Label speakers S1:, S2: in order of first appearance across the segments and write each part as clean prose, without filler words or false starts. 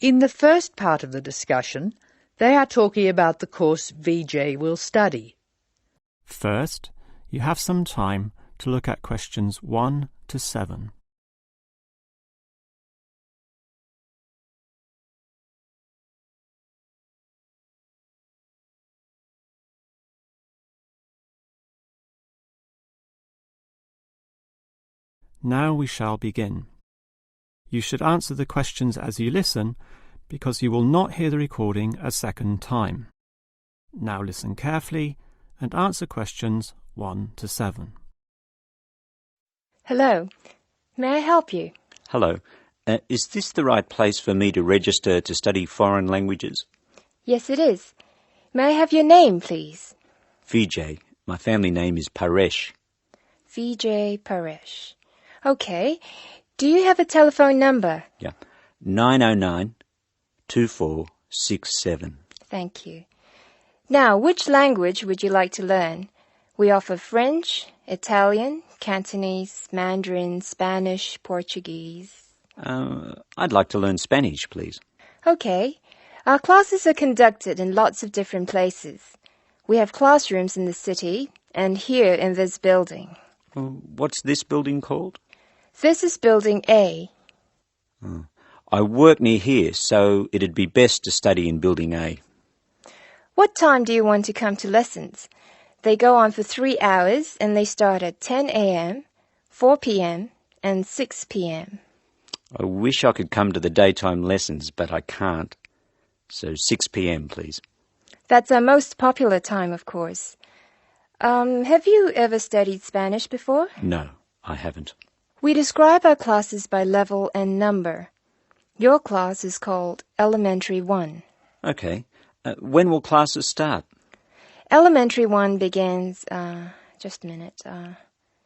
S1: In the first part of the discussion, they are talking about the course VJ will study.
S2: First, you have some time to look at questions 1 to 7. Now we shall begin. You should answer the questions as you listen, because you will not hear the recording a second time. Now listen carefully and answer questions 1 to 7.
S3: Hello. May I help you?
S4: Hello. Is this the right place for me to register to study foreign languages?
S3: Yes, it is. May I have your name, please?
S4: Vijay. My family name is Paresh.
S3: Vijay Paresh. Okay. Do you have a telephone number?
S4: Yeah. 909-2467.
S3: Thank you. Now, which language would you like to learn? We offer French, Italian, Cantonese, Mandarin, Spanish, Portuguese.
S4: I'd like to learn Spanish, please.
S3: Okay. Our classes are conducted in lots of different places. We have classrooms in the city and here in this building.
S4: What's this building called?
S3: This is Building A.
S4: I work near here, so it'd be best to study in Building A.
S3: What time do you want to come to lessons? They go on for 3 hours and they start at 10 a.m., 4 p.m. and 6 p.m.
S4: I wish I could come to the daytime lessons, but I can't. So 6 p.m, please.
S3: That's our most popular time, of course. Have you ever studied Spanish before?
S4: No, I haven't.
S3: We describe our classes by level and number. Your class is called Elementary 1.
S4: Okay. When will classes start?
S3: Elementary 1 begins, just a minute.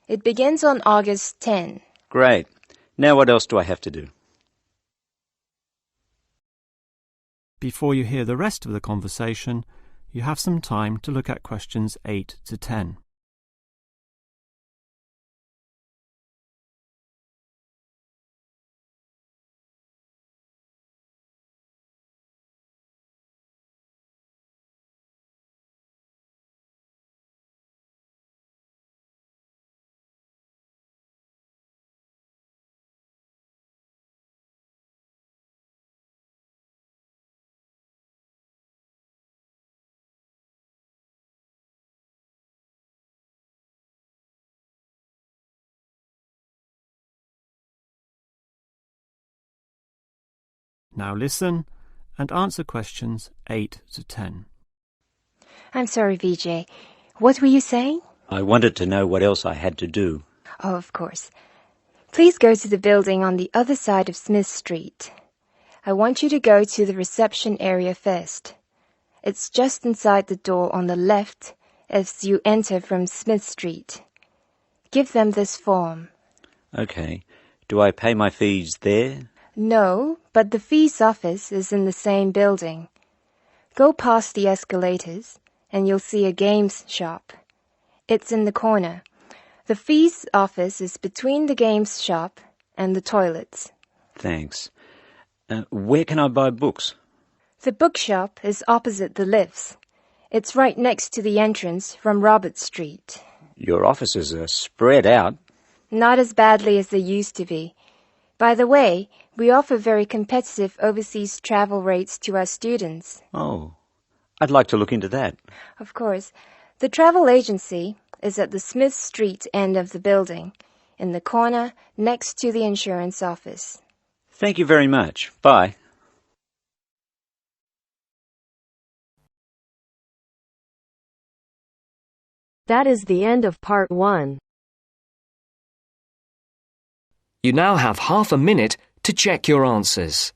S3: It begins on August 10.
S4: Great. Now what else do I have to do?
S2: Before you hear the rest of the conversation, you have some time to look at questions 8 to 10. Now listen and answer questions 8 to 10.
S3: I'm sorry, Vijay. What were you saying?
S4: I wanted to know what else I had to do.
S3: Oh, of course. Please go to the building on the other side of Smith Street. I want you to go to the reception area first. It's just inside the door on the left as you enter from Smith Street. Give them this form.
S4: Okay. Do I pay my fees there?
S3: No, but the fees office is in the same building. Go past the escalators and you'll see a games shop. It's in the corner. The fees office is between the games shop and the toilets.
S4: Thanks. Where can I buy books?
S3: The bookshop is opposite the lifts. It's right next to the entrance from Robert Street.
S4: Your offices are spread out.
S3: Not as badly as they used to be. By the way, we offer very competitive overseas travel rates to our students.
S4: Oh, I'd like to look into that.
S3: Of course. The travel agency is at the Smith Street end of the building, in the corner next to the insurance office.
S4: Thank you very much. Bye.
S5: That is the end of part 1.
S6: You now have half a minute to check your answers.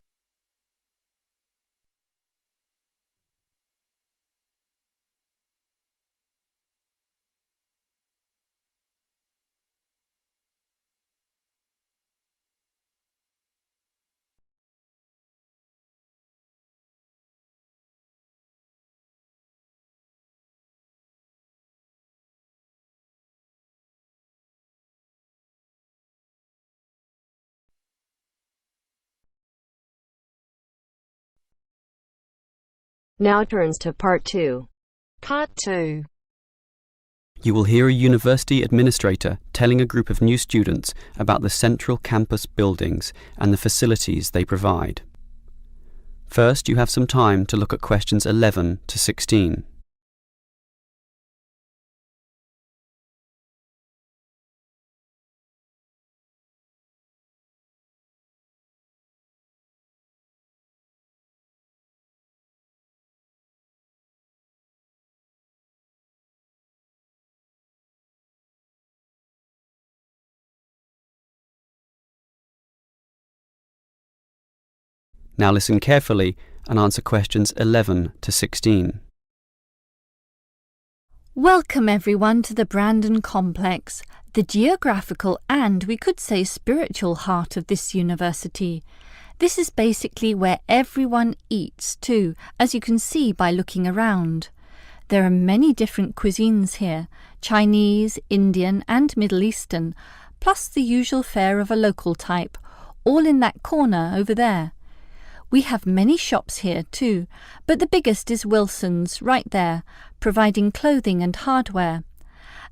S5: Now turns to Part 2.
S7: Part 2.
S8: You will hear a university administrator telling a group of new students about the central campus buildings and the facilities they provide. First, you have some time to look at questions 11 to 16. Now listen carefully and answer questions 11 to 16.
S9: Welcome everyone to the Brandon Complex, the geographical and, we could say, spiritual heart of this university. This is basically where everyone eats too, as you can see by looking around. There are many different cuisines here, Chinese, Indian and Middle Eastern, plus the usual fare of a local type, all in that corner over there. We have many shops here too, but the biggest is Wilson's, right there, providing clothing and hardware.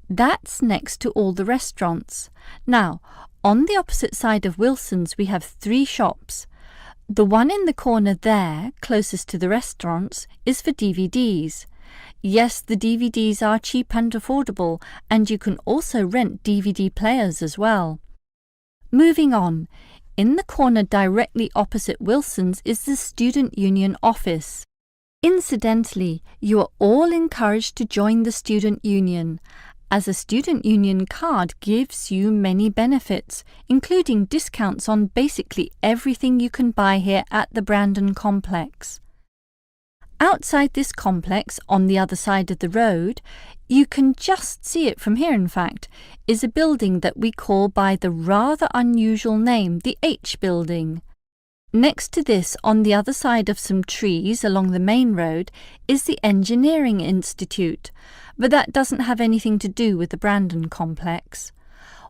S9: That's next to all the restaurants. Now, on the opposite side of Wilson's we have 3 shops. The one in the corner there, closest to the restaurants, is for DVDs. Yes, the DVDs are cheap and affordable, and you can also rent DVD players as well. Moving on. In the corner directly opposite Wilson's is the Student Union office. Incidentally, you are all encouraged to join the Student Union, as a Student Union card gives you many benefits, including discounts on basically everything you can buy here at the Brandon Complex. Outside this complex, on the other side of the road, you can just see it from here in fact, is a building that we call by the rather unusual name, the H-Building. Next to this, on the other side of some trees along the main road, is the Engineering Institute, but that doesn't have anything to do with the Brandon Complex.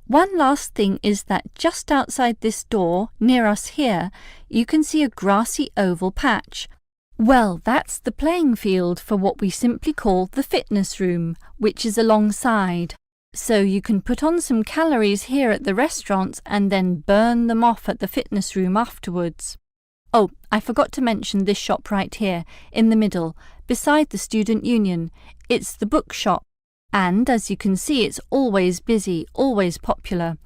S9: One last thing is that just outside this door, near us here, you can see a grassy oval patch. Well, that's the playing field for what we simply call the fitness room, which is alongside. So you can put on some calories here at the restaurants and then burn them off at the fitness room afterwards. Oh, I forgot to mention this shop right here, in the middle, beside the Student Union. It's the bookshop. And as you can see, it's always busy, always popular.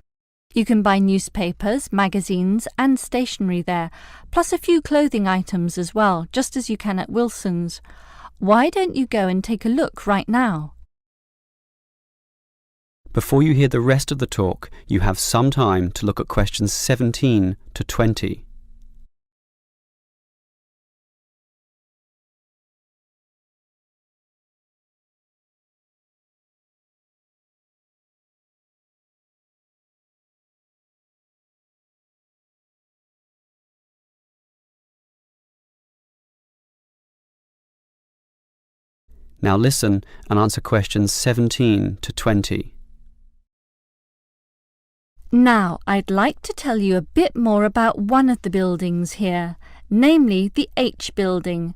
S9: You can buy newspapers, magazines and stationery there, plus a few clothing items as well, just as you can at Wilson's. Why don't you go and take a look right now?
S8: Before you hear the rest of the talk, you have some time to look at questions 17 to 20. Now listen and answer questions 17 to 20.
S9: Now, I'd like to tell you a bit more about one of the buildings here, namely the H-Building.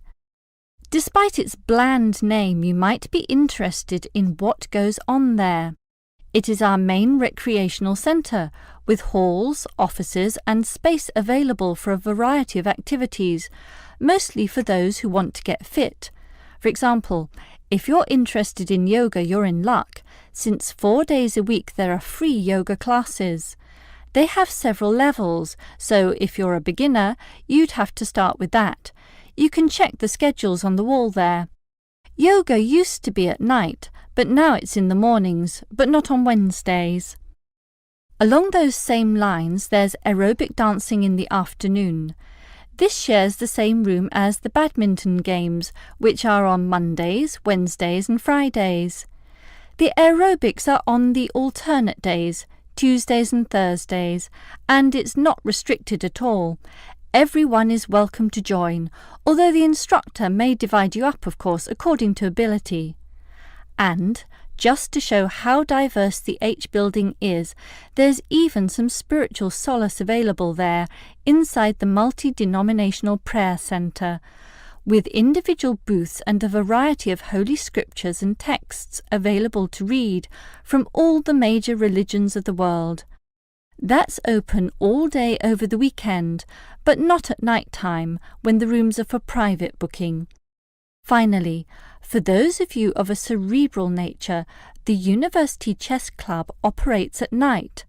S9: Despite its bland name, you might be interested in what goes on there. It is our main recreational centre, with halls, offices and space available for a variety of activities, mostly for those who want to get fit. For example, if you're interested in yoga, you're in luck, since 4 days a week there are free yoga classes. They have several levels, so if you're a beginner, you'd have to start with that. You can check the schedules on the wall there. Yoga used to be at night, but now it's in the mornings, but not on Wednesdays. Along those same lines, there's aerobic dancing in the afternoon. This shares the same room as the badminton games, which are on Mondays, Wednesdays and Fridays. The aerobics are on the alternate days, Tuesdays and Thursdays, and it's not restricted at all. Everyone is welcome to join, although the instructor may divide you up, of course, according to ability. And, just to show how diverse the H-Building is, there's even some spiritual solace available there, inside the multi-denominational prayer centre. with individual booths and a variety of holy scriptures and texts available to read from all the major religions of the world. That's open all day over the weekend, but not at night time when the rooms are for private booking. Finally, for those of you of a cerebral nature, the University Chess Club operates at night.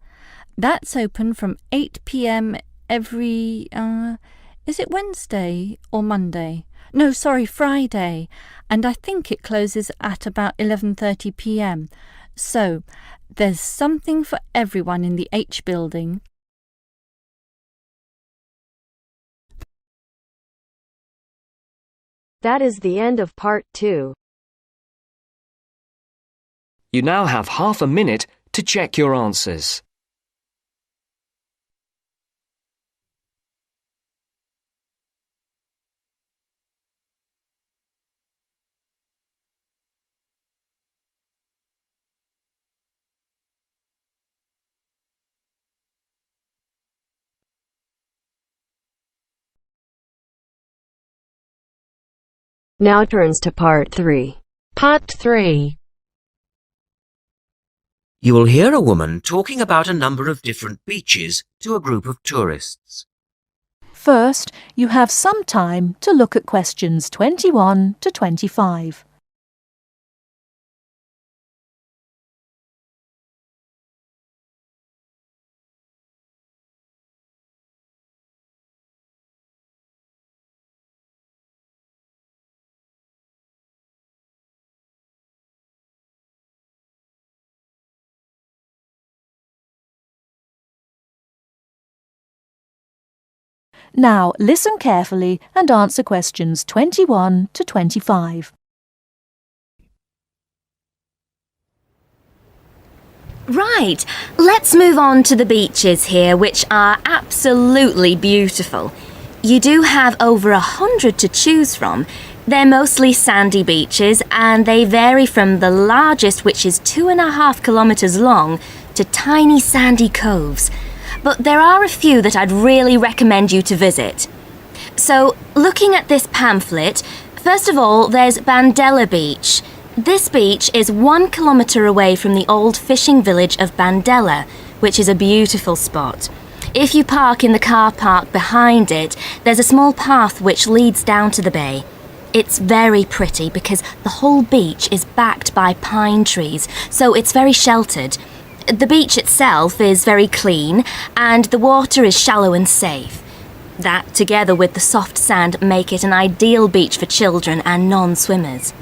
S9: That's open from 8 p.m. every, is it Wednesday or Monday? No, sorry, Friday. And I think it closes at about 11:30 p.m. So, there's something for everyone in the H building.
S5: That is the end of part 2.
S6: You now have half a minute to check your answers.
S5: Now turns to part 3.
S7: Part 3.
S10: You will hear a woman talking about a number of different beaches to a group of tourists.
S7: First, you have some time to look at questions 21 to 25. Now, listen carefully and answer questions 21 to 25.
S11: Right, let's move on to the beaches here, which are absolutely beautiful. You do have over 100 to choose from. They're mostly sandy beaches, and they vary from the largest, which is 2.5 kilometres long, to tiny sandy coves. But there are a few that I'd really recommend you to visit. So, looking at this pamphlet, first of all, there's Bandella Beach. This beach is 1 kilometre away from the old fishing village of Bandella, which is a beautiful spot. If you park in the car park behind it, there's a small path which leads down to the bay. It's very pretty because the whole beach is backed by pine trees, so it's very sheltered. The beach itself is very clean, and the water is shallow and safe. That, together with the soft sand, make it an ideal beach for children and non-swimmers.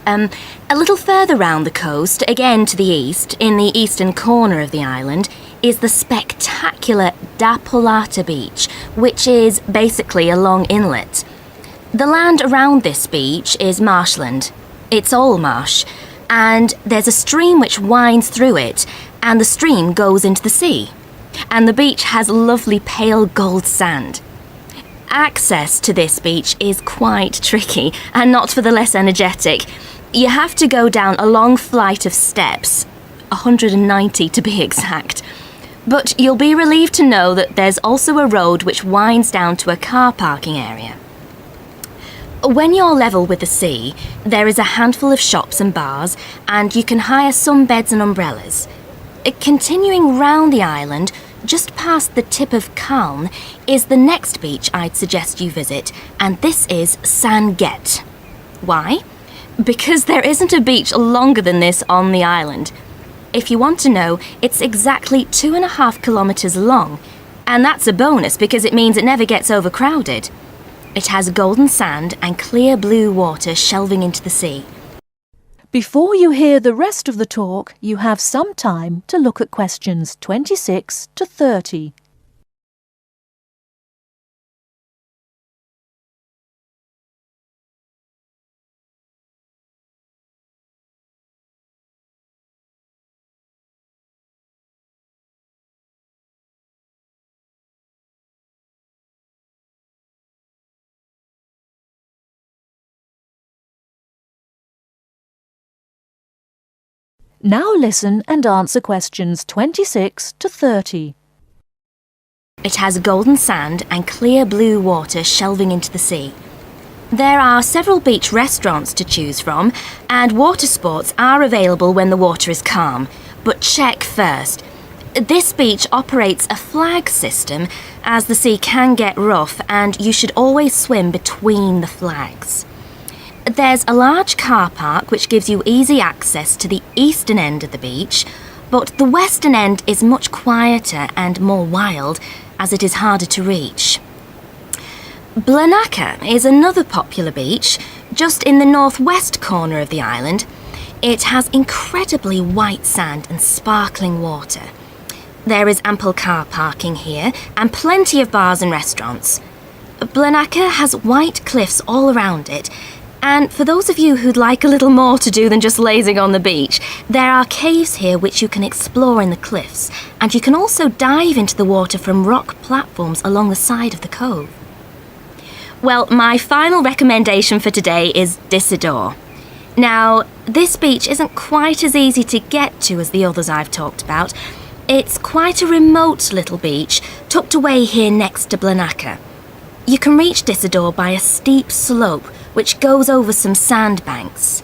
S11: A little further round the coast, again to the east, in the eastern corner of the island, is the spectacular Da Polata Beach, which is basically a long inlet. The land around this beach is marshland. It's all marsh, and there's a stream which winds through it, and the stream goes into the sea. And the beach has lovely pale gold sand. Access to this beach is quite tricky, and not for the less energetic. You have to go down a long flight of steps, 190 to be exact. But you'll be relieved to know that there's also a road which winds down to a car parking area. When you're level with the sea, there is a handful of shops and bars, and you can hire some beds and umbrellas. Continuing round the island, just past the tip of Calne, is the next beach I'd suggest you visit, and this is San Get. Why? Because there isn't a beach longer than this on the island. If you want to know, it's exactly 2.5 kilometres long, and that's a bonus because it means it never gets overcrowded. It has golden sand and clear blue water shelving into the sea.
S7: Before you hear the rest of the talk, you have some time to look at questions 26 to 30. Now listen and answer questions 26 to 30.
S11: It has golden sand and clear blue water shelving into the sea. There are several beach restaurants to choose from, and water sports are available when the water is calm. But check first. This beach operates a flag system, as the sea can get rough and you should always swim between the flags. There's a large car park which gives you easy access to the eastern end of the beach, but the western end is much quieter and more wild, as it is harder to reach. Blanaka is another popular beach, just in the northwest corner of the island. It has incredibly white sand and sparkling water. There is ample car parking here and plenty of bars and restaurants. Blanaka has white cliffs all around it, and for those of you who'd like a little more to do than just lazing on the beach, there are caves here which you can explore in the cliffs, and you can also dive into the water from rock platforms along the side of the cove. Well, my final recommendation for today is Disador. Now, this beach isn't quite as easy to get to as the others I've talked about. It's quite a remote little beach, tucked away here next to Blanaka. You can reach Disador by a steep slope which goes over some sandbanks.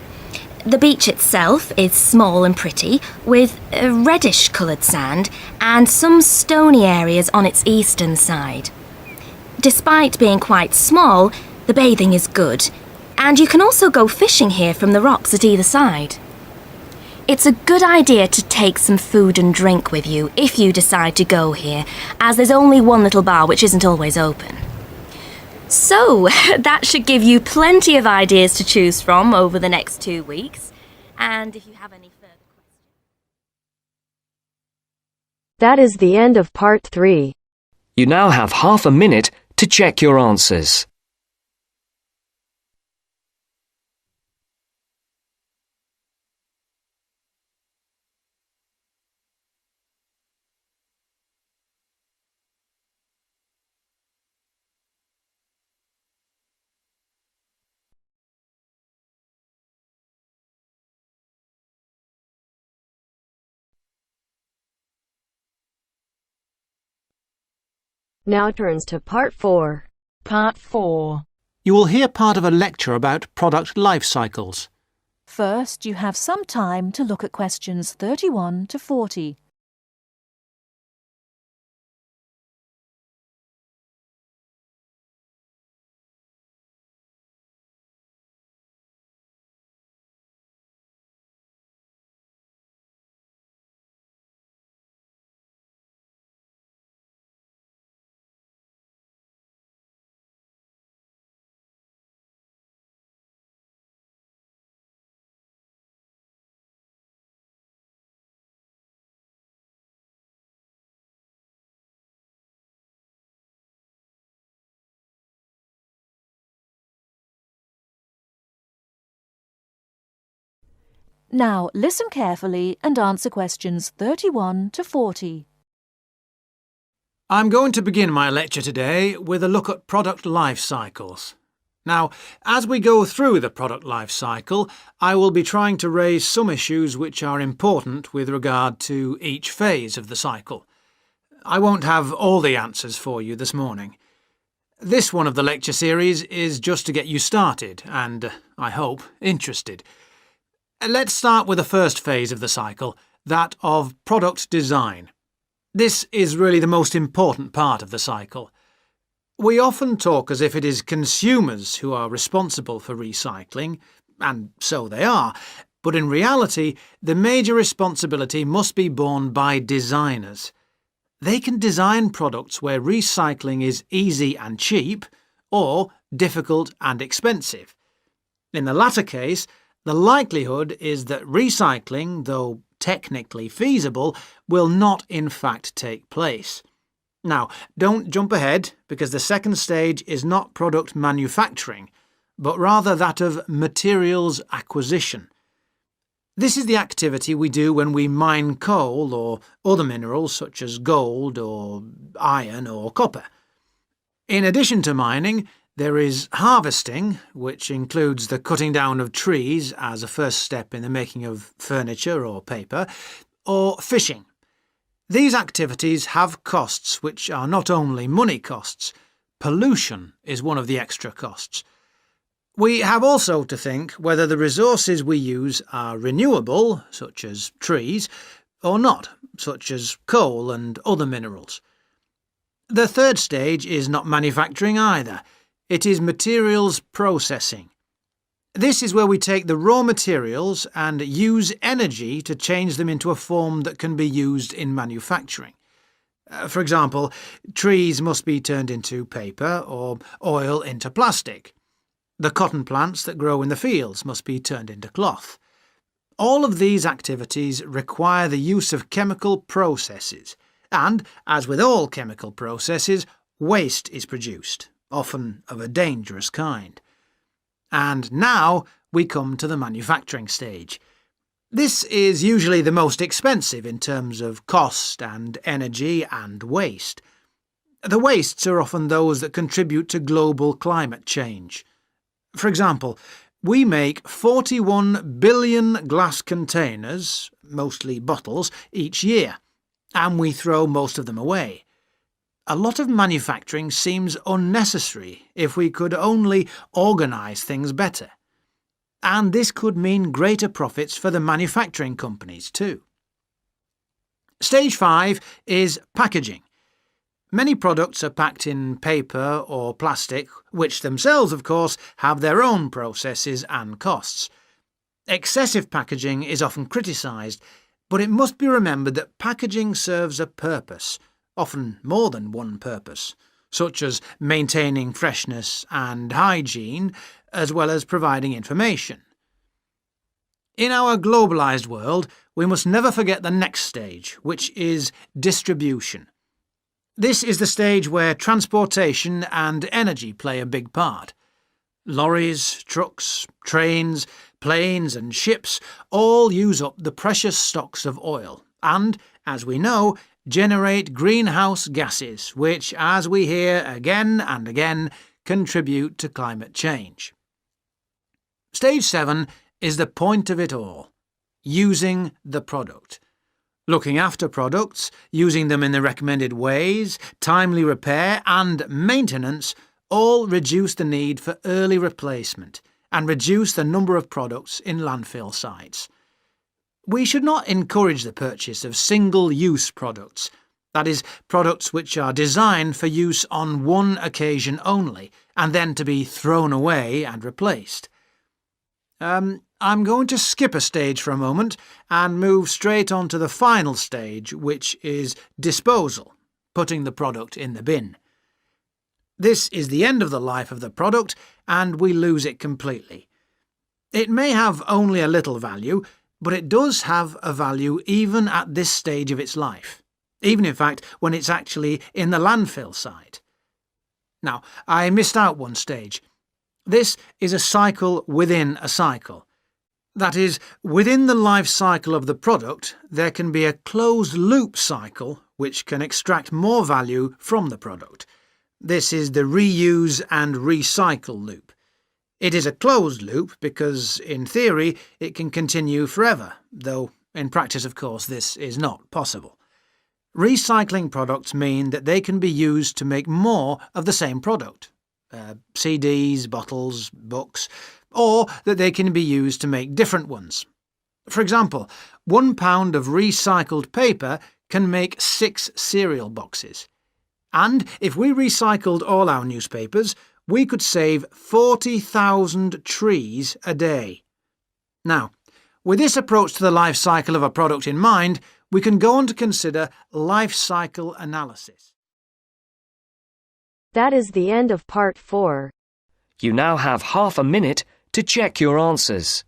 S11: The beach itself is small and pretty, with reddish-coloured sand and some stony areas on its eastern side. Despite being quite small, the bathing is good, and you can also go fishing here from the rocks at either side. It's a good idea to take some food and drink with you if you decide to go here, as there's only one little bar which isn't always open. So, that should give you plenty of ideas to choose from over the next 2 weeks, and if you have any further questions...
S5: That is the end of part 3.
S6: You now have half a minute to check your answers.
S5: Now turns to part 4.
S7: Part 4.
S12: You will hear part of a lecture about product life cycles.
S7: First, you have some time to look at questions 31 to 40. Now listen carefully and answer questions 31 to 40.
S12: I'm going to begin my lecture today with a look at product life cycles. Now, as we go through the product life cycle, I will be trying to raise some issues which are important with regard to each phase of the cycle. I won't have all the answers for you this morning. This one of the lecture series is just to get you started and, I hope, interested. Let's start with the first phase of the cycle, that of product design. This is really the most important part of the cycle. We often talk as if it is consumers who are responsible for recycling, and so they are, but in reality, the major responsibility must be borne by designers. They can design products where recycling is easy and cheap, or difficult and expensive. In the latter case, the likelihood is that recycling, though technically feasible, will not in fact take place. Now, don't jump ahead, because the second stage is not product manufacturing, but rather that of materials acquisition. This is the activity we do when we mine coal or other minerals such as gold or iron or copper. In addition to mining, there is harvesting, which includes the cutting down of trees as a first step in the making of furniture or paper, or fishing. These activities have costs which are not only money costs. Pollution is one of the extra costs. We have also to think whether the resources we use are renewable, such as trees, or not, such as coal and other minerals. The third stage is not manufacturing either. It is materials processing. This is where we take the raw materials and use energy to change them into a form that can be used in manufacturing. For example, trees must be turned into paper or oil into plastic. The cotton plants that grow in the fields must be turned into cloth. All of these activities require the use of chemical processes, and, as with all chemical processes, waste is produced, often of a dangerous kind. And now we come to the manufacturing stage. This is usually the most expensive in terms of cost and energy and waste. The wastes are often those that contribute to global climate change. For example, we make 41 billion glass containers, mostly bottles, each year, and we throw most of them away. A lot of manufacturing seems unnecessary if we could only organise things better. And this could mean greater profits for the manufacturing companies too. Stage 5 is packaging. Many products are packed in paper or plastic, which themselves, of course, have their own processes and costs. Excessive packaging is often criticised, but it must be remembered that packaging serves a purpose, often more than one purpose, such as maintaining freshness and hygiene, as well as providing information. In our globalised world, we must never forget the next stage, which is distribution. This is the stage where transportation and energy play a big part. Lorries, trucks, trains, planes and ships all use up the precious stocks of oil and, as we know, generate greenhouse gases, which, as we hear again and again, contribute to climate change. Stage 7 is the point of it all, using the product. Looking after products, using them in the recommended ways, timely repair and maintenance all reduce the need for early replacement and reduce the number of products in landfill sites. We should not encourage the purchase of single-use products, that is, products which are designed for use on one occasion only and then to be thrown away and replaced. I'm going to skip a stage for a moment and move straight on to the final stage, which is disposal, putting the product in the bin. This is the end of the life of the product and we lose it completely. It may have only a little value, but it does have a value even at this stage of its life, even in fact when it's actually in the landfill site. Now, I missed out one stage. This is a cycle within a cycle. That is, within the life cycle of the product, there can be a closed-loop cycle which can extract more value from the product. This is the reuse and recycle loop. It is a closed loop because, in theory, it can continue forever, though in practice, of course, this is not possible. Recycling products mean that they can be used to make more of the same product. CDs, bottles, books, or that they can be used to make different ones. For example, 1 pound of recycled paper can make 6 cereal boxes. And if we recycled all our newspapers, we could save 40,000 trees a day. Now, with this approach to the life cycle of a product in mind, we can go on to consider life cycle analysis.
S5: That is the end of part 4.
S6: You now have half a minute to check your answers.